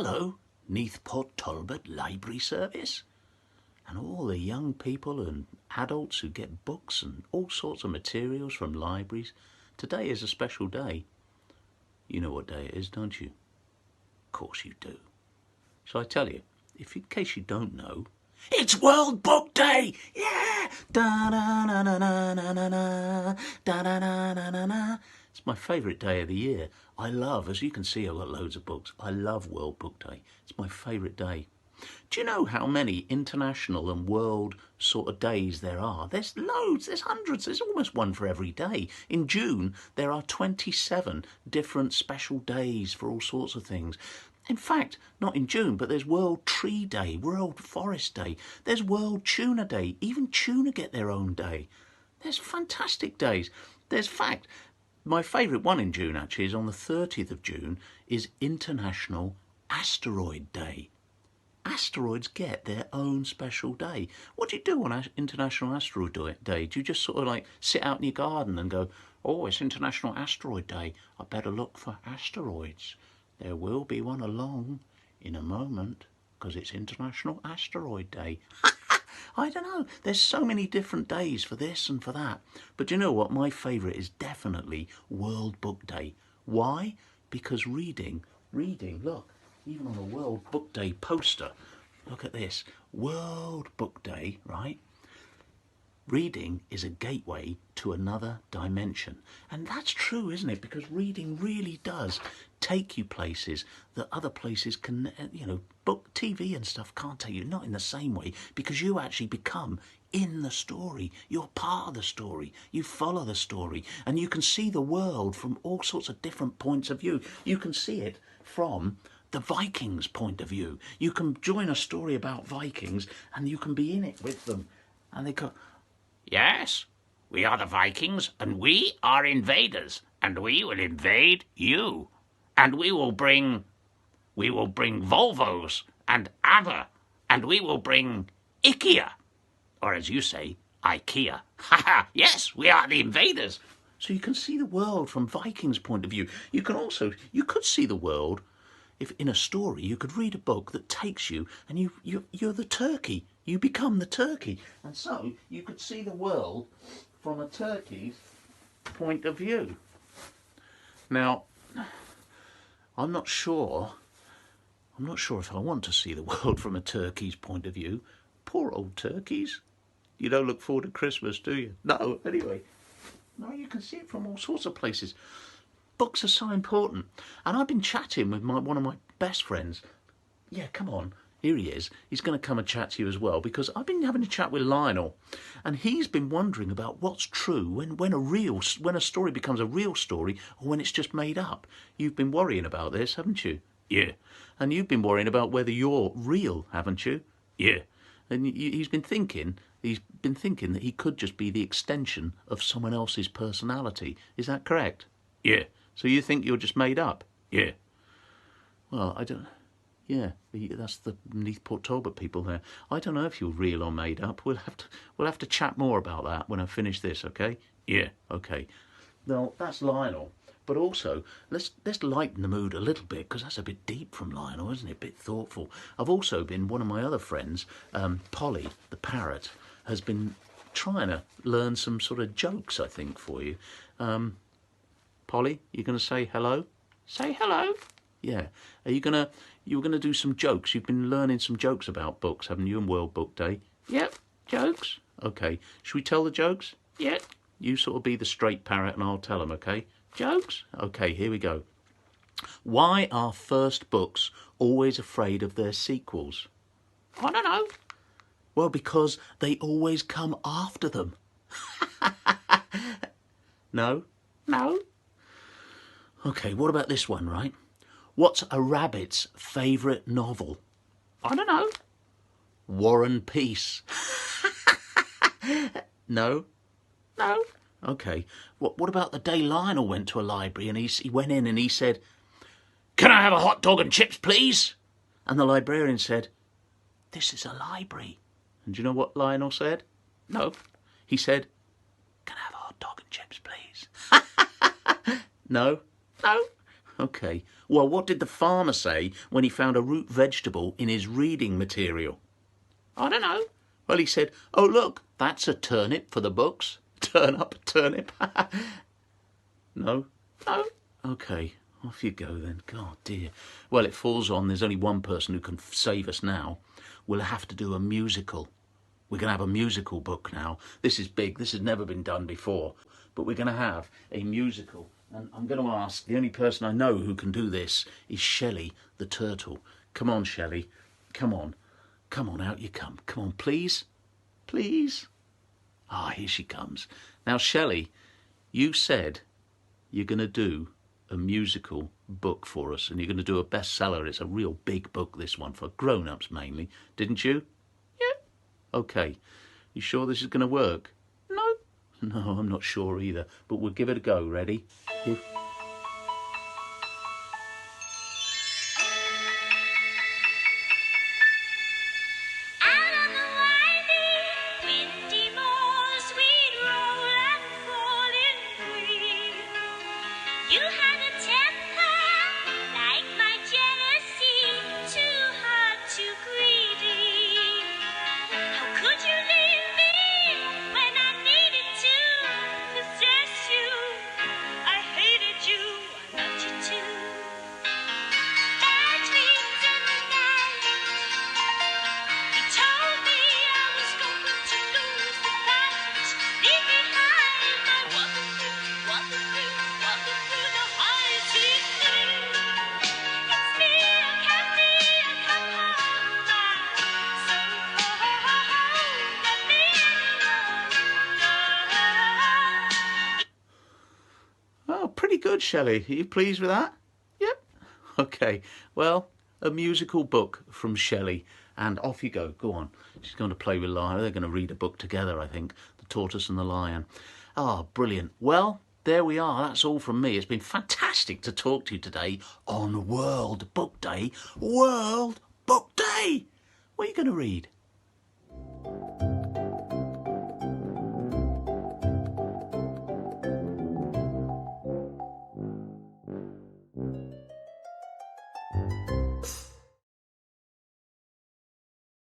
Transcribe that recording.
hello, neath Port Talbot Library Service. And all the young people and adults who get books and all sorts of materials from libraries. Today is a special day. You know what day it is, don't you? Of course you do. Shall I tell you? If in case you don't know, it's World Book Day! Yeah! Da-na-na-na-na-na-na, da-na-na-na-na-na. It's my favourite day of the year. I love, as you can see, I've got loads of books. I love World Book Day. It's my favourite day. Do you know how many international and world sort of days there are? There's loads, there's hundreds, there's almost one for every day. In June, there are 27 different special days for all sorts of things. In fact, not in June, but there's World Tree Day, World Forest Day, there's World Tuna Day. Even tuna get their own day. There's fantastic days. There's fact, my favourite one in June actually is on the 30th of June is International Asteroid Day. Asteroids get their own special day. What do you do on International Asteroid Day? Do you just sort of like sit out in your garden and go, oh, it's International Asteroid Day, I better look for asteroids. There will be one along in a moment because it's International Asteroid Day. I don't know. There's so many different days for this and for that. But do you know what? My favourite is definitely World Book Day. Why? Because reading, look. Even on a World Book Day poster, look at this. World Book Day, right? Reading is a gateway to another dimension. And that's true, isn't it? Because reading really does take you places that other places can, book, TV and stuff can't take you. Not in the same way, because you actually become in the story. You're part of the story. You follow the story. And you can see the world from all sorts of different points of view. You can see it from the Vikings' point of view. You can join a story about Vikings and you can be in it with them. And they go, yes, we are the Vikings and we are invaders and we will invade you. And we will bring Volvos and other, and we will bring IKEA, or as you say, IKEA. Ha ha, yes, we are the invaders. So you can see the world from Vikings' point of view. You could see the world if in a story you could read a book that takes you and you're the turkey. You become the turkey. And so you could see the world from a turkey's point of view. Now, I'm not sure if I want to see the world from a turkey's point of view. Poor old turkeys. You don't look forward to Christmas, do you? No, anyway. No, you can see it from all sorts of places. Books are so important. And I've been chatting with one of my best friends. Yeah, come on. Here he is. He's going to come and chat to you as well, because I've been having a chat with Lionel, and he's been wondering about what's true when a story becomes a real story or when it's just made up. You've been worrying about this, haven't you? Yeah. And you've been worrying about whether you're real, haven't you? Yeah. And he's been thinking that he could just be the extension of someone else's personality. Is that correct? Yeah. So you think you're just made up? Yeah. Well, I don't. Yeah, that's the Neath Port Talbot people there. I don't know if you're real or made up. We'll have to chat more about that when I finish this, okay? Yeah, okay. Now that's Lionel, but also let's lighten the mood a little bit, because that's a bit deep from Lionel, isn't it? A bit thoughtful. I've also been, one of my other friends, Polly the parrot, has been trying to learn some sort of jokes, I think, for you. Polly, you going to say hello? Say hello. Yeah. Are you going to do some jokes? You've been learning some jokes about books, haven't you, on World Book Day? Yep, jokes. Okay. Should we tell the jokes? Yep. You sort of be the straight parrot and I'll tell them, okay? Jokes? Okay, here we go. Why are first books always afraid of their sequels? I don't know. Well, because they always come after them. No? No? Okay, what about this one, right? What's a rabbit's favourite novel? I don't know. War and Peace. No? No? Okay. What about the day Lionel went to a library and he went in and he said, "Can I have a hot dog and chips, please?" And the librarian said, "This is a library." And do you know what Lionel said? No. He said, "Can I have a hot dog and chips, please?" No? No? Okay. Well, what did the farmer say when he found a root vegetable in his reading material? I don't know. Well, he said, "Oh, look, that's a turnip for the books." Turn up a turnip. No? No? Okay, off you go then. God dear. Well, it falls on there's only one person who can save us now. We'll have to do a musical. We're going to have a musical book now. This is big. This has never been done before. But we're going to have a musical. And I'm going to ask, the only person I know who can do this is Shelley the turtle. Come on, Shelley. Come on. Come on, out you come. Come on, please. Please. Ah, here she comes. Now, Shelley, you said you're going to do a musical book for us, and you're going to do a bestseller. It's a real big book, this one, for grown-ups mainly. Didn't you? Yeah. Okay. You sure this is going to work? No. No, I'm not sure either, but we'll give it a go. Ready? Here. Oh, pretty good, Shelley. Are you pleased with that? Yep. Okay. Well, a musical book from Shelley. And off you go. Go on. She's going to play with Lion. They're going to read a book together, I think. The Tortoise and the Lion. Oh, brilliant. Well, there we are. That's all from me. It's been fantastic to talk to you today on World Book Day. World Book Day! What are you going to read?